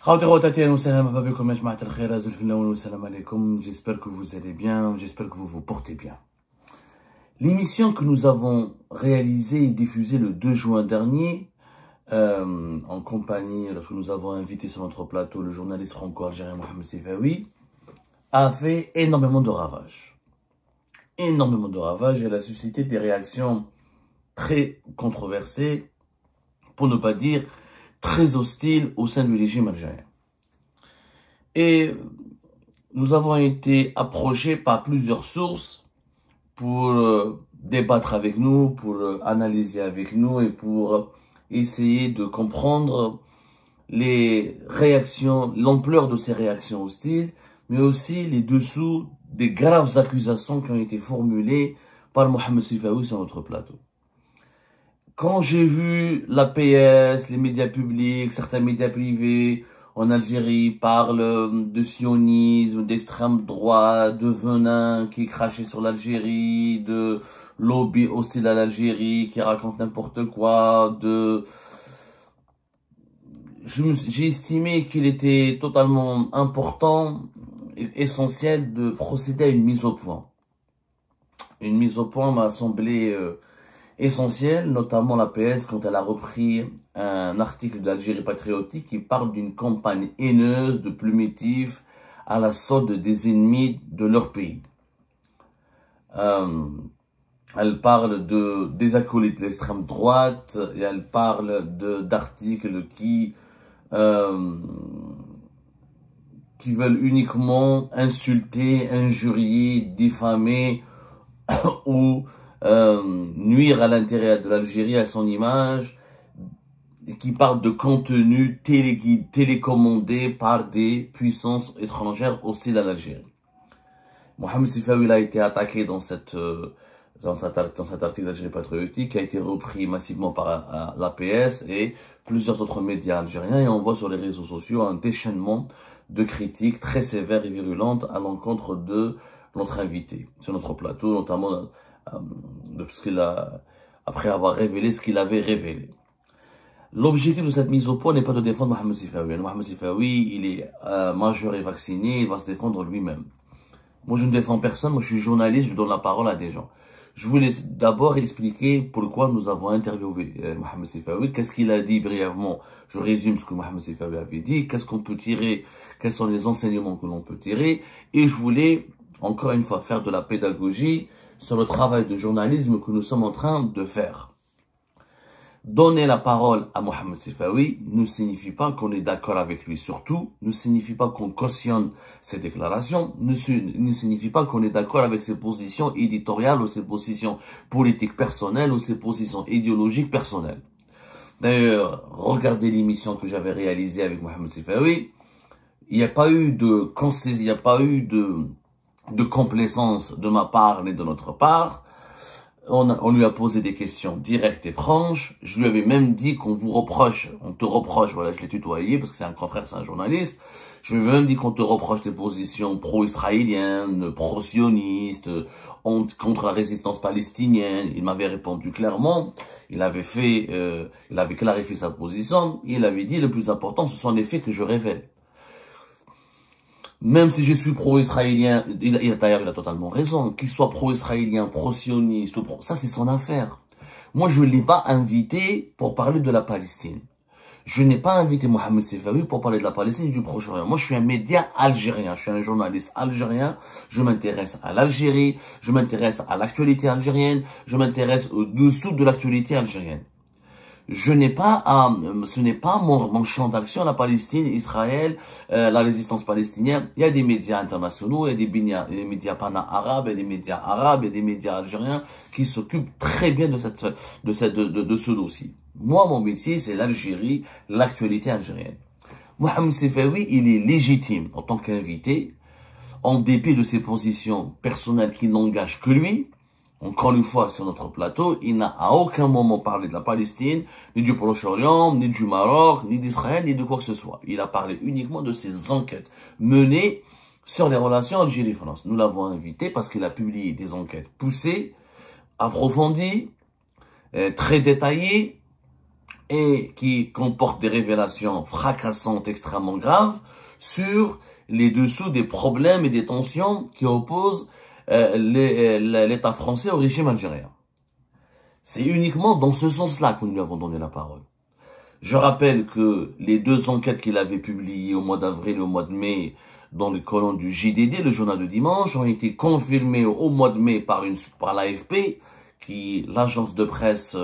J'espère que vous allez bien, j'espère que vous vous portez bien. L'émission que nous avons réalisée et diffusée le 2 juin dernier, en compagnie, lorsque nous avons invité sur notre plateau le journaliste franco-algérien Mohamed Sifawi, a fait énormément de ravages. Énormément de ravages et elle a suscité des réactions très controversées, pour ne pas dire très hostiles au sein du régime algérien. Et nous avons été approchés par plusieurs sources pour débattre avec nous, pour analyser avec nous et pour essayer de comprendre les réactions, l'ampleur de ces réactions hostiles, mais aussi les dessous des graves accusations qui ont été formulées par Mohamed Sifawi sur notre plateau. Quand j'ai vu l'APS, les médias publics, certains médias privés en Algérie parlent de sionisme, d'extrême droite, de venin qui est craché sur l'Algérie, de lobby hostile à l'Algérie qui raconte n'importe quoi, j'ai estimé qu'il était totalement important et essentiel de procéder à une mise au point. Une mise au point m'a semblé essentielle, notamment l'APS quand elle a repris un article d'Algérie Patriotique qui parle d'une campagne haineuse de plumitifs à la solde des ennemis de leur pays. Elle parle des acolytes de l'extrême droite et elle parle d'articles qui veulent uniquement insulter, injurier, diffamer ou nuire à l'intérêt de l'Algérie, à son image, et qui parle de contenu télécommandé par des puissances étrangères hostiles à l'Algérie. Mohamed Sifawi a été attaqué dans cet article d'Algérie Patriotique qui a été repris massivement par l'APS et plusieurs autres médias algériens, et on voit sur les réseaux sociaux un déchaînement de critiques très sévères et virulentes à l'encontre de notre invité sur notre plateau, notamment après avoir révélé ce qu'il avait révélé. L'objectif de cette mise au point n'est pas de défendre Mohamed Sifawi. Mohamed Sifawi, il est majeur et vacciné, il va se défendre lui-même. Moi, je ne défends personne, moi je suis journaliste, je donne la parole à des gens. Je voulais d'abord expliquer pourquoi nous avons interviewé Mohamed Sifawi, qu'est-ce qu'il a dit brièvement. Je résume ce que Mohamed Sifawi avait dit, qu'est-ce qu'on peut tirer, quels sont les enseignements que l'on peut tirer. Et je voulais, encore une fois, faire de la pédagogie sur le travail de journalisme que nous sommes en train de faire. Donner la parole à Mohamed Sifawi ne signifie pas qu'on est d'accord avec lui, surtout ne signifie pas qu'on cautionne ses déclarations, ne signifie pas qu'on est d'accord avec ses positions éditoriales ou ses positions politiques personnelles ou ses positions idéologiques personnelles. D'ailleurs, regardez l'émission que j'avais réalisée avec Mohamed Sifawi, il n'y a pas eu de complaisance de ma part ni de notre part. On lui a posé des questions directes et franches. Je lui avais même dit qu'on te reproche, voilà, je l'ai tutoyé parce que c'est un confrère, c'est un journaliste. Je lui avais même dit qu'on te reproche tes positions pro-israéliennes, pro-sionistes, contre la résistance palestinienne. Il m'avait répondu clairement. Il avait clarifié sa position. Il avait dit le plus important, ce sont les faits que je révèle. Même si je suis pro-israélien, d'ailleurs il a totalement raison, qu'il soit pro-israélien, pro-sioniste, ça c'est son affaire. Moi je ne l'ai pas invité pour parler de la Palestine. Je n'ai pas invité Mohamed Sifawi pour parler de la Palestine et du Proche-Orient. Moi je suis un média algérien, je suis un journaliste algérien, je m'intéresse à l'Algérie, je m'intéresse à l'actualité algérienne, je m'intéresse au-dessous de l'actualité algérienne. Ce n'est pas mon champ d'action, la Palestine, Israël, la résistance palestinienne. Il y a des médias internationaux, il y a des médias pana-arabes, il y a des médias arabes, il y a des médias algériens qui s'occupent très bien de ce dossier. Moi, mon métier, c'est l'Algérie, l'actualité algérienne. Mohamed Sifawi, il est légitime en tant qu'invité, en dépit de ses positions personnelles qui n'engagent que lui. Encore une fois, sur notre plateau, il n'a à aucun moment parlé de la Palestine, ni du Proche-Orient, ni du Maroc, ni d'Israël, ni de quoi que ce soit. Il a parlé uniquement de ses enquêtes menées sur les relations Algérie-France. Nous l'avons invité parce qu'il a publié des enquêtes poussées, approfondies, très détaillées, et qui comporte des révélations fracassantes, extrêmement graves, sur les dessous des problèmes et des tensions qui opposent l'État français au régime algérien. C'est uniquement dans ce sens-là que nous lui avons donné la parole. Je rappelle que les deux enquêtes qu'il avait publiées au mois d'avril et au mois de mai dans les colonnes du JDD, le journal de dimanche, ont été confirmées au mois de mai par l'AFP, l'agence de presse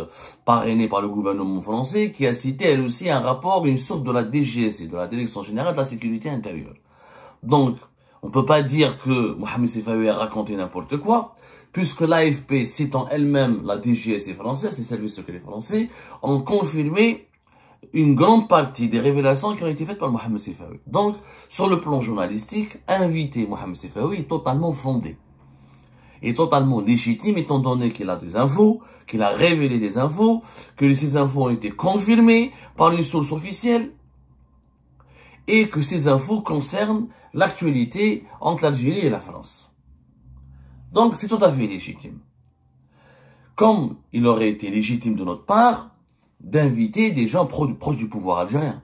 parrainée par le gouvernement français, qui a cité elle aussi un rapport, une source de la DGSI, de la Direction Générale de la Sécurité Intérieure. Donc, on ne peut pas dire que Mohamed Seffaoui a raconté n'importe quoi, puisque l'AFP, citant elle-même la DGSI française, les services secrets français, ont confirmé une grande partie des révélations qui ont été faites par Mohamed Seffaoui. Donc, sur le plan journalistique, inviter Mohamed Seffaoui est totalement fondé. Est totalement légitime étant donné qu'il a des infos, qu'il a révélé des infos, que ces infos ont été confirmées par une source officielle et que ces infos concernent l'actualité entre l'Algérie et la France. Donc c'est tout à fait légitime. Comme il aurait été légitime de notre part d'inviter des gens proches du pouvoir algérien.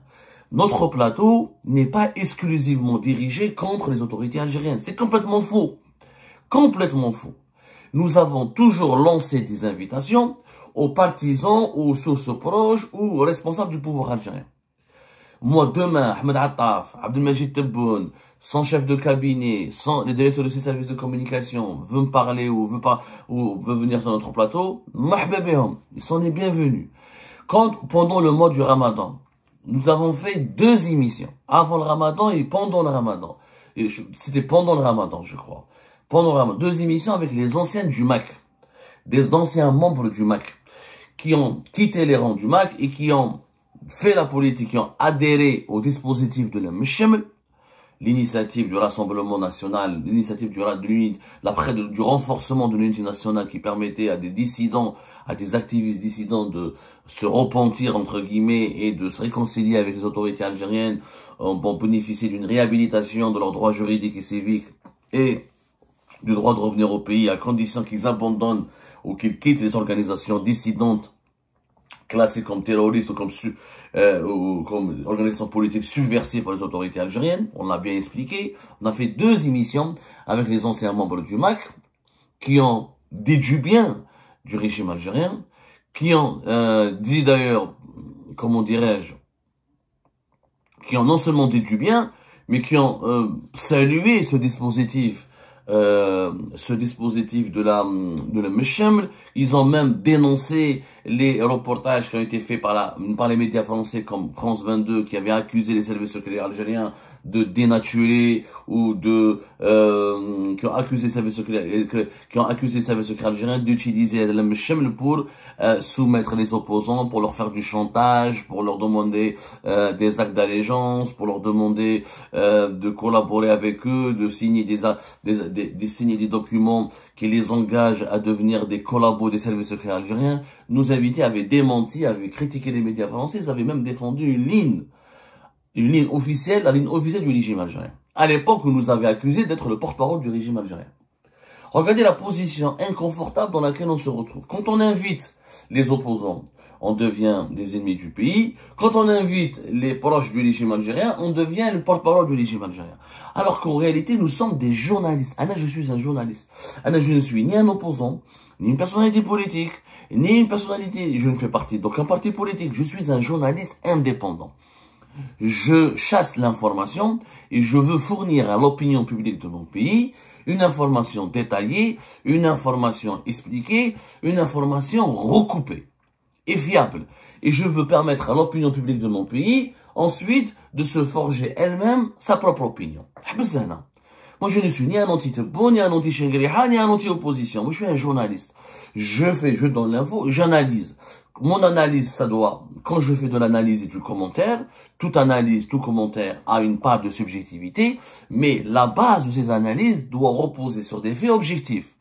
Notre plateau n'est pas exclusivement dirigé contre les autorités algériennes. C'est complètement faux. Complètement faux. Nous avons toujours lancé des invitations aux partisans, aux sources proches ou aux responsables du pouvoir algérien. Moi, demain, Ahmed Attaf, Abdelmajid Tebboune, son chef de cabinet, les directeurs de ses services de communication, veut me parler ou veut venir sur notre plateau, ils sont les bienvenus. Pendant le mois du Ramadan, nous avons fait 2 émissions, avant le Ramadan et pendant le Ramadan. C'était pendant le Ramadan, je crois. Pendant le Ramadan, 2 émissions avec les anciens du MAC, des anciens membres du MAC, qui ont quitté les rangs du MAC et qui ont fait la politique, qui ont adhéré au dispositif de l'Mcheml, l'initiative du Rassemblement National, l'initiative du renforcement de l'unité nationale qui permettait à des dissidents, à des activistes dissidents de se repentir, entre guillemets, et de se réconcilier avec les autorités algériennes pour bénéficier d'une réhabilitation de leurs droits juridiques et civiques et du droit de revenir au pays à condition qu'ils abandonnent ou qu'ils quittent les organisations dissidentes classées comme terroristes ou comme organisations politiques subversives par les autorités algériennes. On l'a bien expliqué. On a fait 2 émissions avec les anciens membres du MAC qui ont dit du bien du régime algérien, qui ont dit d'ailleurs, comment dirais-je, qui ont non seulement dit du bien, mais qui ont salué ce dispositif de la Mcheml. Ils ont même dénoncé les reportages qui ont été faits par les médias français comme France 22 qui avaient accusé les services secrets algériens de dénaturer ou qui ont accusé les services secrets algériens d'utiliser la Mcheml pour soumettre les opposants, pour leur faire du chantage, pour leur demander des actes d'allégeance, pour leur demander de collaborer avec eux, de signer des documents qui les engagent à devenir des collabos des services secrets algériens. Nos invités avaient démenti, avaient critiqué les médias français, ils avaient même défendu une ligne officielle, la ligne officielle du régime algérien. À l'époque, on nous avait accusé d'être le porte-parole du régime algérien. Regardez la position inconfortable dans laquelle on se retrouve. Quand on invite les opposants, on devient des ennemis du pays. Quand on invite les proches du régime algérien, on devient le porte-parole du régime algérien. Alors qu'en réalité, nous sommes des journalistes. Anna, je suis un journaliste. Anna, je ne suis ni un opposant, ni une personnalité politique, ni une personnalité, je ne fais partie d'aucun parti politique. Je suis un journaliste indépendant. Je chasse l'information et je veux fournir à l'opinion publique de mon pays une information détaillée, une information expliquée, une information recoupée et fiable. Et je veux permettre à l'opinion publique de mon pays, ensuite, de se forger elle-même sa propre opinion. Moi, je ne suis ni un anti-Tebboune, ni un anti-Chengrihane, ni un anti-opposition. Moi, je suis un journaliste. Je donne l'info, j'analyse. Mon analyse, quand je fais de l'analyse et du commentaire, toute analyse, tout commentaire a une part de subjectivité, mais la base de ces analyses doit reposer sur des faits objectifs.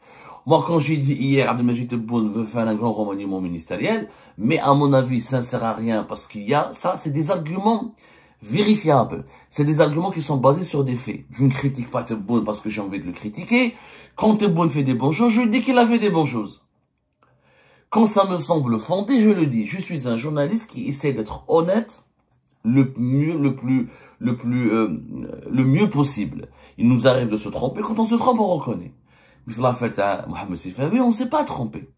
Moi, quand j'ai dit hier, Abdelmajid Tebboune veut faire un grand remaniement ministériel, mais à mon avis, ça ne sert à rien parce c'est des arguments vérifiables. C'est des arguments qui sont basés sur des faits. Je ne critique pas Tebboune parce que j'ai envie de le critiquer. Quand Tebboune fait des bonnes choses, je dis qu'il a fait des bonnes choses. Quand ça me semble fondé, je le dis. Je suis un journaliste qui essaie d'être honnête le mieux possible. Il nous arrive de se tromper. Quand on se trompe, on reconnaît. Mais la fête à Mohamed Sifawi, on ne s'est pas trompé.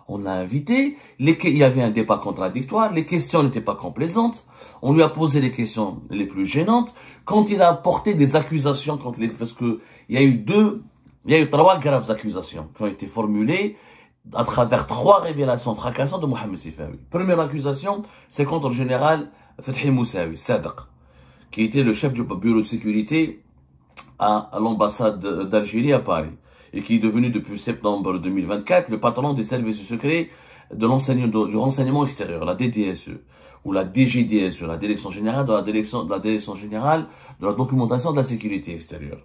On l'a invité, il y avait un débat contradictoire, les questions n'étaient pas complaisantes, on lui a posé les questions les plus gênantes. Quand il a porté des accusations contre parce que il y a eu 3 graves accusations qui ont été formulées à travers 3 révélations fracassantes de Mohamed Sifawi. Première accusation, c'est contre le général Fethi Moussaoui, Sadq, qui était le chef du bureau de sécurité à l'ambassade d'Algérie à Paris, et qui est devenu depuis septembre 2024 le patron des services secrets du renseignement extérieur, la DDSE, ou la DGDSE, la Direction Générale de la Direction Générale de la Documentation de la Sécurité Extérieure.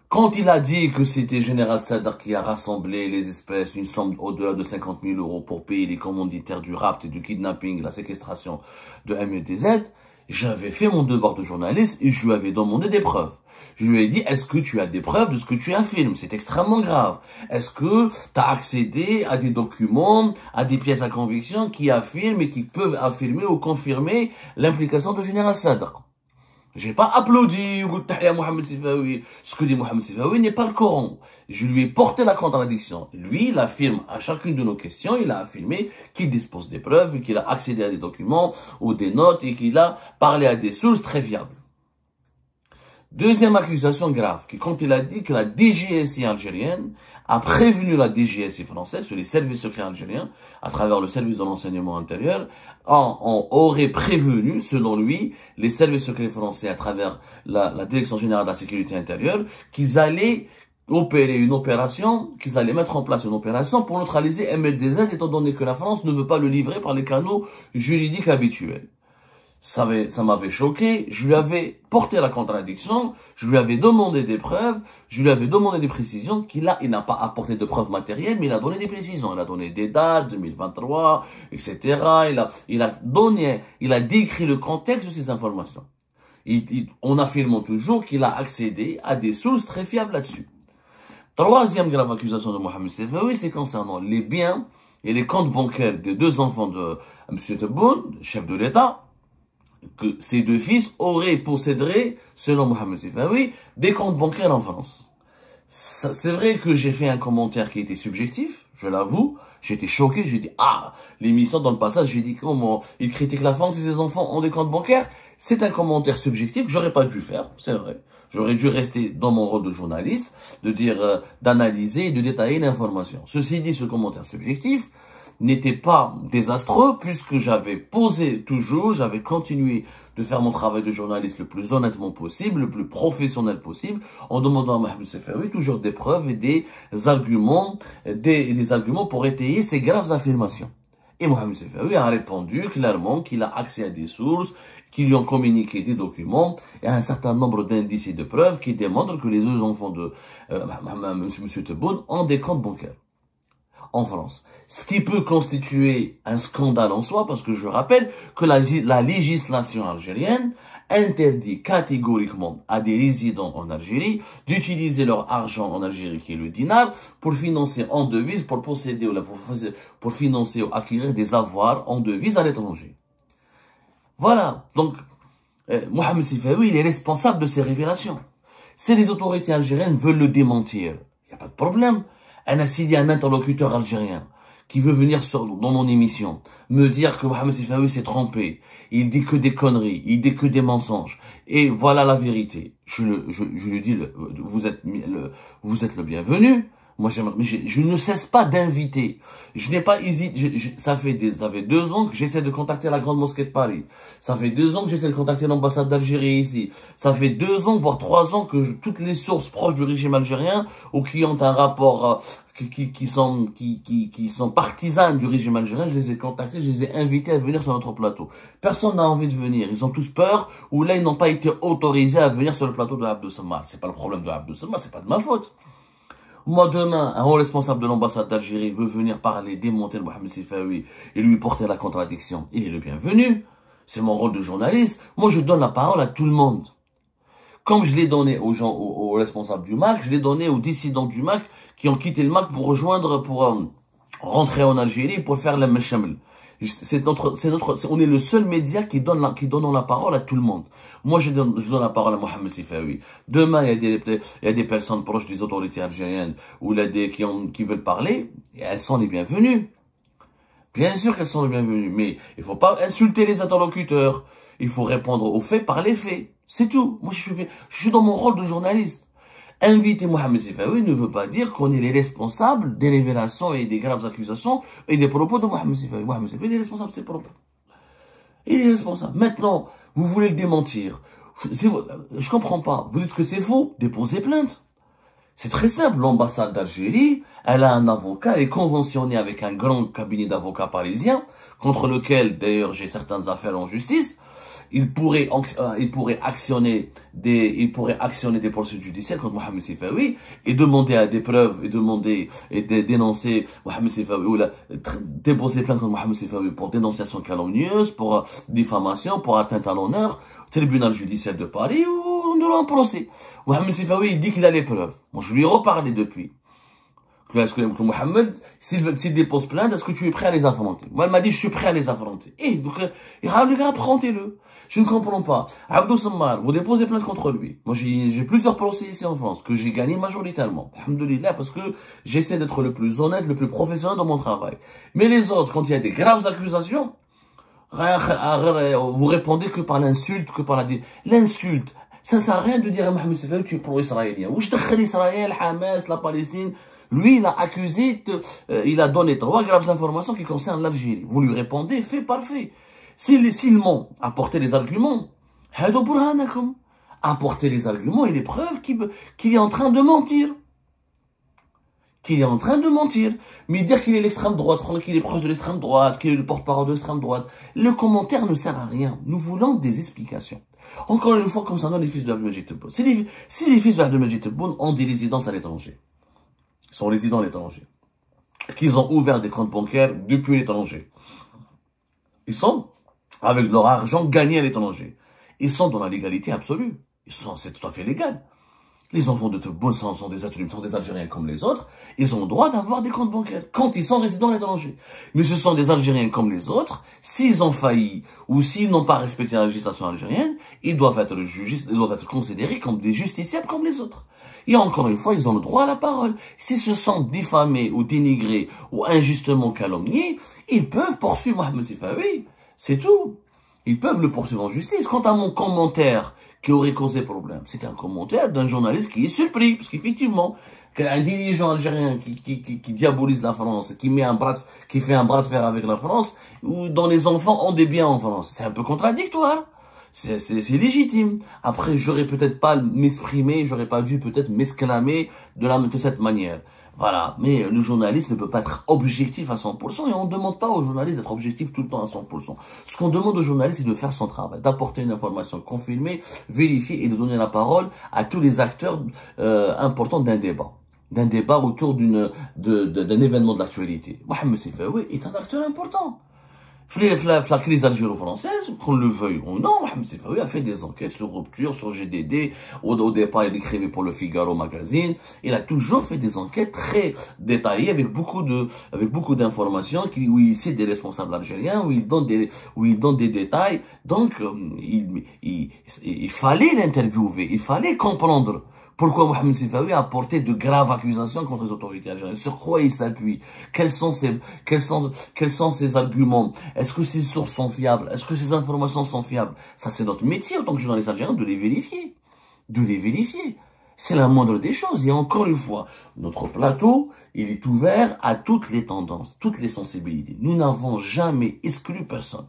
Quand il a dit que c'était Général Sadr qui a rassemblé les espèces, une somme au-delà de 50 000 € pour payer les commanditaires du rapt et du kidnapping, la séquestration de MEDZ, j'avais fait mon devoir de journaliste et je lui avais demandé des preuves. Je lui ai dit, est-ce que tu as des preuves de ce que tu affirmes? C'est extrêmement grave. Est-ce que tu as accédé à des documents, à des pièces à conviction qui affirment et qui peuvent affirmer ou confirmer l'implication de Général Sadr? J'ai pas applaudi ou à Mohamed Sifawi. Ce que dit Mohamed Sifawi n'est pas le Coran. Je lui ai porté la contradiction. Lui, il affirme à chacune de nos questions, il a affirmé qu'il dispose des preuves, qu'il a accédé à des documents ou des notes et qu'il a parlé à des sources très fiables. Deuxième accusation grave, quand il a dit que la DGSI algérienne a prévenu la DGSI française, sur les services secrets algériens, à travers le service de l'enseignement intérieur, on aurait prévenu, selon lui, les services secrets français à travers la Direction Générale de la Sécurité Intérieure, qu'ils allaient opérer une opération, qu'ils allaient mettre en place une opération pour neutraliser MEDZ, étant donné que la France ne veut pas le livrer par les canaux juridiques habituels. Ça m'avait choqué, je lui avais porté la contradiction, je lui avais demandé des preuves, je lui avais demandé des précisions, il n'a pas apporté de preuves matérielles, mais il a donné des précisions, il a donné des dates, 2023, etc. Il a décrit le contexte de ces informations. On affirme toujours qu'il a accédé à des sources très fiables là-dessus. Troisième grave accusation de Mohamed Sifawi, c'est concernant les biens et les comptes bancaires des 2 enfants de M. Tebboune, chef de l'État, que ces 2 fils auraient possédé, selon Mohamed Sifawi, des comptes bancaires en France. C'est vrai que j'ai fait un commentaire qui était subjectif, je l'avoue. J'étais choqué, j'ai dit, l'émission dans le passage, j'ai dit comment il critique la France et ses enfants ont des comptes bancaires. C'est un commentaire subjectif que j'aurais pas dû faire, c'est vrai. J'aurais dû rester dans mon rôle de journaliste, de dire, d'analyser et de détailler l'information. Ceci dit, ce commentaire subjectif n'était pas désastreux puisque j'avais continué de faire mon travail de journaliste le plus honnêtement possible, le plus professionnel possible, en demandant à Mohamed Sifawi toujours des preuves et des arguments pour étayer ces graves affirmations. Et Mohamed Sifawi a répondu clairement qu'il a accès à des sources, qui lui ont communiqué des documents et un certain nombre d'indices et de preuves qui démontrent que les 2 enfants de M. Tebboune ont des comptes bancaires en France. Ce qui peut constituer un scandale en soi, parce que je rappelle que la législation algérienne interdit catégoriquement à des résidents en Algérie d'utiliser leur argent en Algérie, qui est le dinar, pour financer en devise, pour posséder ou pour financer ou acquérir des avoirs en devise à l'étranger. Voilà. Donc, Mohamed Sifawi, il est responsable de ces révélations. Si les autorités algériennes veulent le démentir, il n'y a pas de problème. S'il y a un interlocuteur algérien qui veut venir dans mon émission, me dire que Mohamed Sifawi s'est trompé, il dit que des conneries, il dit que des mensonges, et voilà la vérité. Je lui dis, vous êtes le bienvenu. Moi, je ne cesse pas d'inviter. Je n'ai pas hésité. Ça fait 2 ans que j'essaie de contacter la Grande Mosquée de Paris. Ça fait 2 ans que j'essaie de contacter l'ambassade d'Algérie ici. Ça fait 2 ans, voire 3 ans que toutes les sources proches du régime algérien ou qui ont un rapport, qui sont partisanes du régime algérien, je les ai contactés, je les ai invités à venir sur notre plateau. Personne n'a envie de venir. Ils ont tous peur ou là, ils n'ont pas été autorisés à venir sur le plateau de Abdou Samar. C'est pas le problème de Abdou Samar, c'est pas de ma faute. Moi, demain, un haut responsable de l'ambassade d'Algérie veut venir parler, démonter le Mohamed Sifawi et lui porter la contradiction. Il est le bienvenu. C'est mon rôle de journaliste. Moi, je donne la parole à tout le monde. Comme je l'ai donné aux gens, aux responsables du MAC, je l'ai donné aux dissidents du MAC qui ont quitté le MAC pour rentrer en Algérie pour faire la Mechamel. On est le seul média qui donne la parole à tout le monde. Moi, je donne la parole à Mohamed Sifawi. Demain, il y a des personnes proches des autorités algériennes ou qui veulent parler, et elles sont les bienvenues. Bien sûr qu'elles sont les bienvenues, mais il faut pas insulter les interlocuteurs. Il faut répondre aux faits par les faits. C'est tout. Moi, je suis dans mon rôle de journaliste. Inviter Mohamed Sifawi ne veut pas dire qu'on est les responsables des révélations et des graves accusations et des propos de Mohamed Sifawi. Mohamed Sifawi, il est responsable de ses propos. Il est responsable. Maintenant, vous voulez le démentir. Je comprends pas. Vous dites que c'est faux. Déposez plainte. C'est très simple. L'ambassade d'Algérie, elle a un avocat, elle est conventionnée avec un grand cabinet d'avocats parisiens, contre lequel, d'ailleurs, j'ai certaines affaires en justice. Il pourrait actionner des procédures judiciaires contre Mohamed Sifawi et demander à des preuves et dénoncer Mohamed Sifawi ou déposer plainte contre Mohamed Sifawi pour dénonciation calomnieuse, pour diffamation, pour atteinte à l'honneur, tribunal judiciaire de Paris ou de un procès. Mohamed Sifawi, il dit qu'il a les preuves. Moi, je lui ai reparlé depuis. Est-ce que Mohamed, s'il dépose plainte, est-ce que tu es prêt à les affronter? Moi, elle m'a dit, je suis prêt à les affronter. Et donc, les gars, affrontez-le. Je ne comprends pas. Abdou Sammar, vous déposez plainte contre lui. Moi, j'ai plusieurs procès ici en France que j'ai gagné majoritairement. Alhamdoulilah, parce que j'essaie d'être le plus honnête, le plus professionnel dans mon travail. Mais les autres, quand il y a des graves accusations, vous répondez que par l'insulte, l'insulte. Ça ne sert à rien de dire à Mohamed Sifawi, tu es pro-israélien. Ou je te Israël, Hamas, la Palestine. Lui, il a accusé, il a donné 3 graves informations qui concernent l'Algérie. Vous lui répondez fait par fait. S'ils m'ont apporté les arguments, apporter les arguments et les preuves qu'il est en train de mentir. Qu'il est en train de mentir. Mais dire qu'il est l'extrême droite, qu'il est proche de l'extrême droite, qu'il est le porte-parole de l'extrême droite, le commentaire ne sert à rien. Nous voulons des explications. Encore une fois, concernant les fils de Abdelmajid Tebboune. Si les fils de Abdelmajid Tebboune ont des résidences à l'étranger, sont résidents à l'étranger, qu'ils ont ouvert des comptes bancaires depuis l'étranger, ils sont avec leur argent gagné à l'étranger. Ils sont dans la légalité absolue. C'est tout à fait légal. Les enfants de Tebboune sont des Algériens comme les autres. Ils ont le droit d'avoir des comptes bancaires quand ils sont résidents à l'étranger. Mais ce sont des Algériens comme les autres. S'ils ont failli ou s'ils n'ont pas respecté la législation algérienne, ils doivent être jugés, ils doivent être considérés comme des justiciables comme les autres. Et encore une fois, ils ont le droit à la parole. S'ils se sentent diffamés ou dénigrés ou injustement calomniés, ils peuvent poursuivre Mohamed Sifawi. C'est tout. Ils peuvent le poursuivre en justice. Quant à mon commentaire qui aurait causé problème, c'est un commentaire d'un journaliste qui est surpris. Parce qu'effectivement, un dirigeant algérien qui diabolise la France, qui fait un bras de fer avec la France, ou dont les enfants ont des biens en France. C'est un peu contradictoire. C'est légitime. Après, j'aurais peut-être pas m'exprimer, j'aurais pas dû peut-être m'exclamer de cette manière. Voilà. Mais le journaliste ne peut pas être objectif à 100% et on ne demande pas aux journalistes d'être objectif tout le temps à 100%. Ce qu'on demande aux journalistes, c'est de faire son travail, d'apporter une information confirmée, vérifiée et de donner la parole à tous les acteurs importants d'un débat autour d'un événement de l'actualité. Mohamed Sifawi est un acteur important. La crise algéro-française, qu'on le veuille ou non, Mohamed Sifawi a fait des enquêtes sur Rupture, sur GDD. Au départ, il écrivait pour le Figaro magazine. Il a toujours fait des enquêtes très détaillées avec beaucoup d'informations où il cite des responsables algériens, où il donne des détails. Donc, il fallait l'interviewer, il fallait comprendre pourquoi Mohamed Sifawi a porté de graves accusations contre les autorités algériennes. Sur quoi il s'appuie? Quels sont ses arguments? Est-ce que ses sources sont fiables? Est-ce que ses informations sont fiables? Ça, c'est notre métier en tant que journaliste algérien de les vérifier. C'est la moindre des choses. Et encore une fois, notre plateau, il est ouvert à toutes les tendances, toutes les sensibilités. Nous n'avons jamais exclu personne.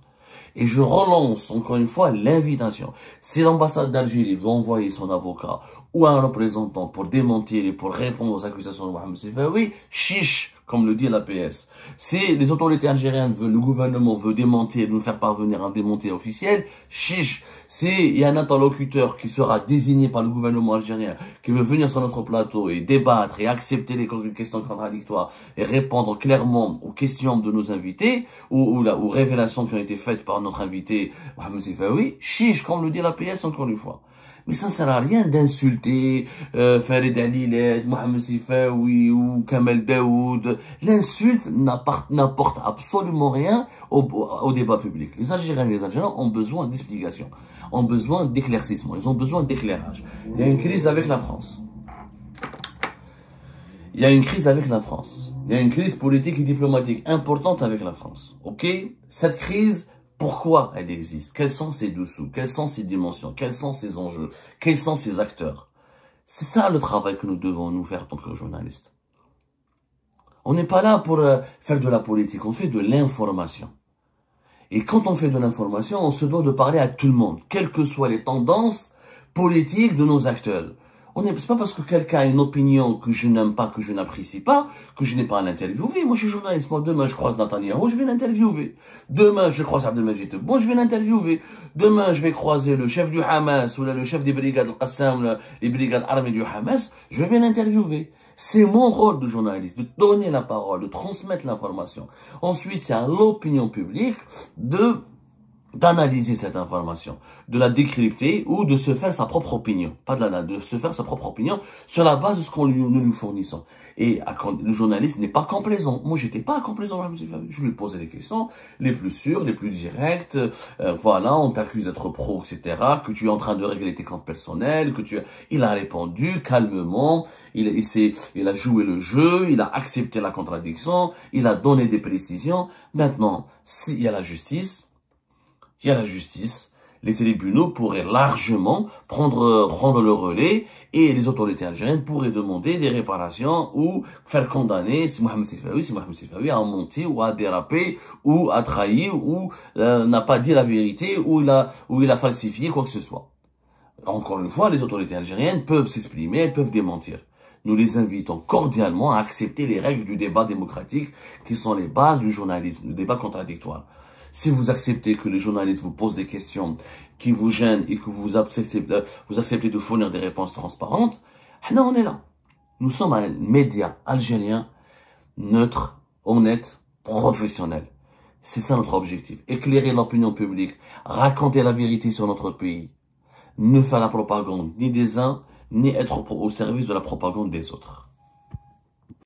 Et je relance encore une fois l'invitation. Si l'ambassade d'Algérie veut envoyer son avocat ou un représentant pour démentir et pour répondre aux accusations de Mohamed Sifawi, chiche, comme le dit la PS. Si les autorités algériennes le gouvernement veut démentir, nous faire parvenir un démenti officiel, chiche. S'il y a un interlocuteur qui sera désigné par le gouvernement algérien, qui veut venir sur notre plateau et débattre et accepter les questions contradictoires et répondre clairement aux questions de nos invités aux révélations qui ont été faites par notre invité Mohamed Sifawi, chiche, comme le dit la PS encore une fois. Mais ça ne sert à rien d'insulter Farid Alilet, Mohamed Sifawi ou Kamel Daoud. L'insulte n'apporte absolument rien au débat public. Les Algériens et les Algériens ont besoin d'explications, ont besoin d'éclaircissement, ils ont besoin d'éclairage. Il y a une crise avec la France. Il y a une crise avec la France. Il y a une crise politique et diplomatique importante avec la France. Ok? Cette crise, pourquoi elle existe? Quels sont ses dessous? Quelles sont ses dimensions? Quels sont ses enjeux? Quels sont ses acteurs? C'est ça le travail que nous devons nous faire en tant que journalistes. On n'est pas là pour faire de la politique, on fait de l'information. Et quand on fait de l'information, on se doit de parler à tout le monde, quelles que soient les tendances politiques de nos acteurs. C'est pas parce que quelqu'un a une opinion que je n'aime pas, que je n'apprécie pas, que je n'ai pas à l'interviewer. Moi, je suis journaliste. Moi, demain, je croise Netanyahu, je vais l'interviewer. Demain, je croise Abdelmajid Tebboune, je vais l'interviewer. Demain, je vais croiser le chef du Hamas ou le chef des brigades Al-Qassam, les brigades armées du Hamas, je vais l'interviewer. C'est mon rôle de journaliste, de donner la parole, de transmettre l'information. Ensuite, c'est à l'opinion publique d'analyser cette information, de la décrypter ou de se faire sa propre opinion. De se faire sa propre opinion sur la base de ce qu'on nous lui fournissons. Et le journaliste n'est pas complaisant. Moi, j'étais pas complaisant. Je lui posais des questions les plus sûres, les plus directes. Voilà, on t'accuse d'être pro, etc. Que tu es en train de régler tes comptes personnels, Il a répondu calmement. Il a joué le jeu. Il a accepté la contradiction. Il a donné des précisions. Maintenant, s'il y a la justice, les tribunaux pourraient largement prendre le relais et les autorités algériennes pourraient demander des réparations ou faire condamner si Mohamed Sifawi a menti ou a dérapé ou a trahi ou n'a pas dit la vérité ou il a falsifié quoi que ce soit. Encore une fois, les autorités algériennes peuvent s'exprimer, elles peuvent démentir. Nous les invitons cordialement à accepter les règles du débat démocratique qui sont les bases du journalisme, le débat contradictoire. Si vous acceptez que les journalistes vous posent des questions qui vous gênent et que vous acceptez de fournir des réponses transparentes, on est là. Nous sommes un média algérien neutre, honnête, professionnel. C'est ça notre objectif. Éclairer l'opinion publique, raconter la vérité sur notre pays, ne faire la propagande ni des uns, ni être au service de la propagande des autres.